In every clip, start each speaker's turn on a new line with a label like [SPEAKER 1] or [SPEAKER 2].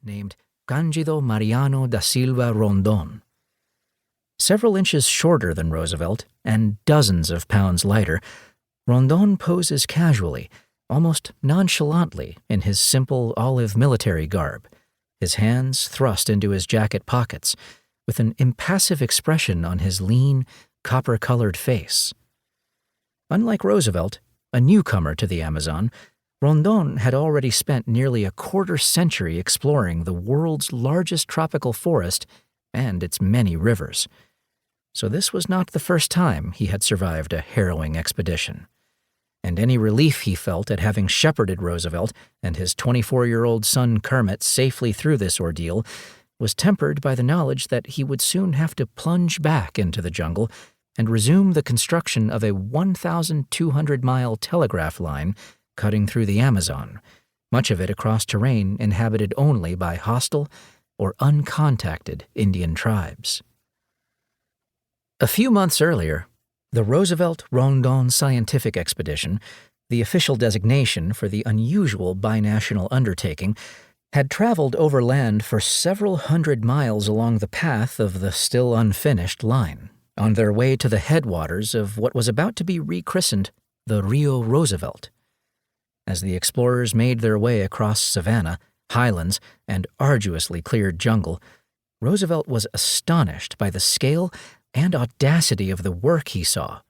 [SPEAKER 1] named Cândido Mariano da Silva Rondon. Several inches shorter than Roosevelt and dozens of pounds lighter, Rondon poses casually, almost nonchalantly in his simple olive military garb, his hands thrust into his jacket pockets, with an impassive expression on his lean, copper-colored face. Unlike Roosevelt, a newcomer to the Amazon, Rondon had already spent nearly a quarter-century exploring the world's largest tropical forest and its many rivers. So this was not the first time he had survived a harrowing expedition. And any relief he felt at having shepherded Roosevelt and his 24-year-old son Kermit safely through this ordeal was tempered by the knowledge that he would soon have to plunge back into the jungle and resume the construction of a 1,200-mile telegraph line cutting through the Amazon, much of it across terrain inhabited only by hostile or uncontacted Indian tribes. A few months earlier, the Roosevelt-Rondon Scientific Expedition, the official designation for the unusual binational undertaking, had traveled overland for several hundred miles along the path of the still unfinished line, on their way to the headwaters of what was about to be rechristened the Rio Roosevelt. As the explorers made their way across savanna, highlands, and arduously cleared jungle, Roosevelt was astonished by the scale and audacity of the work he saw,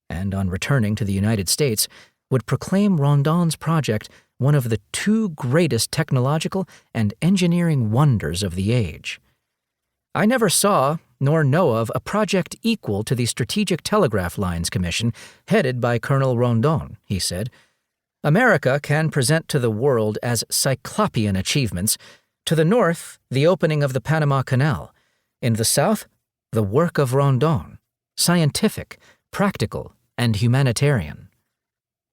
[SPEAKER 1] and on returning to the United States, would proclaim Rondon's project one of the two greatest technological and engineering wonders of the age. "I never saw nor know of a project equal to the Strategic Telegraph Lines Commission headed by Colonel Rondon," he said. "America can present to the world as cyclopean achievements. To the north, the opening of the Panama Canal. In the south, the work of Rondon, scientific, practical, and humanitarian.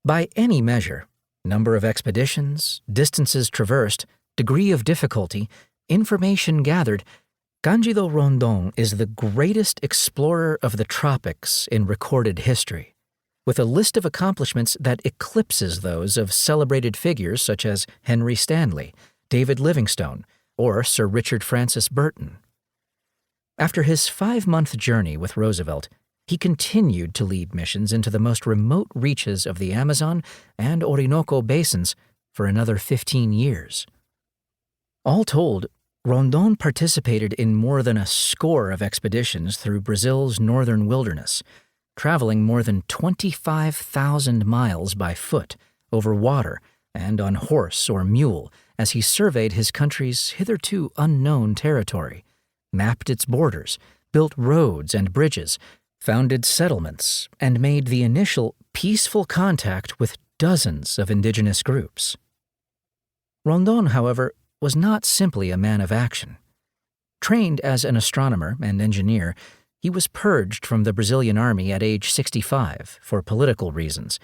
[SPEAKER 1] By any measure, number of expeditions, distances traversed, degree of difficulty, information gathered, Cândido Rondon is the greatest explorer of the tropics in recorded history, with a list of accomplishments that eclipses those of celebrated figures such as Henry Stanley, David Livingstone, or Sir Richard Francis Burton." After his 5-month journey with Roosevelt, he continued to lead missions into the most remote reaches of the Amazon and Orinoco basins for another 15 years. All told, Rondon participated in more than a score of expeditions through Brazil's northern wilderness, traveling more than 25,000 miles by foot, over water, and on horse or mule as he surveyed his country's hitherto unknown territory, mapped its borders, built roads and bridges, founded settlements, and made the initial peaceful contact with dozens of indigenous groups. Rondon, however, was not simply a man of action. Trained as an astronomer and engineer, he was purged from the Brazilian army at age 65 for political reasons,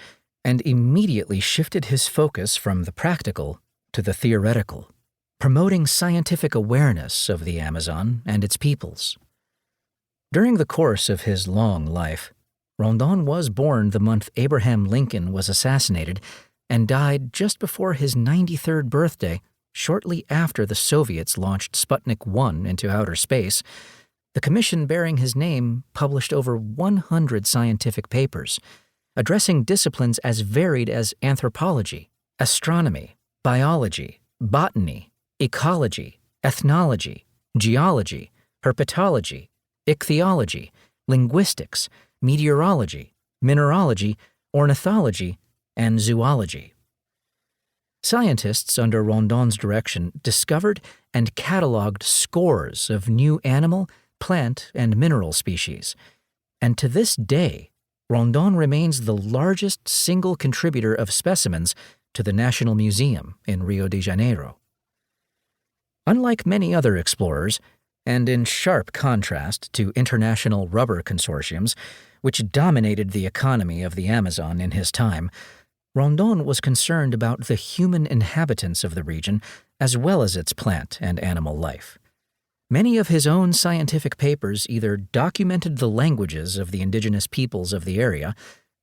[SPEAKER 1] and immediately shifted his focus from the practical to the theoretical, promoting scientific awareness of the Amazon and its peoples. During the course of his long life, Rondon was born the month Abraham Lincoln was assassinated and died just before his 93rd birthday, shortly after the Soviets launched Sputnik 1 into outer space. The commission bearing his name published over 100 scientific papers, addressing disciplines as varied as anthropology, astronomy, biology, botany, ecology, ethnology, geology, herpetology, ichthyology, linguistics, meteorology, mineralogy, ornithology, and zoology. Scientists under Rondon's direction discovered and cataloged scores of new animal, plant, and mineral species, and to this day, Rondon remains the largest single contributor of specimens to the National Museum in Rio de Janeiro. Unlike many other explorers, and in sharp contrast to international rubber consortiums, which dominated the economy of the Amazon in his time, Rondon was concerned about the human inhabitants of the region as well as its plant and animal life. Many of his own scientific papers either documented the languages of the indigenous peoples of the area,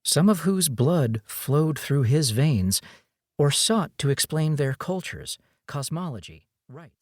[SPEAKER 1] some of whose blood flowed through his veins, or sought to explain their cultures, cosmology, Right.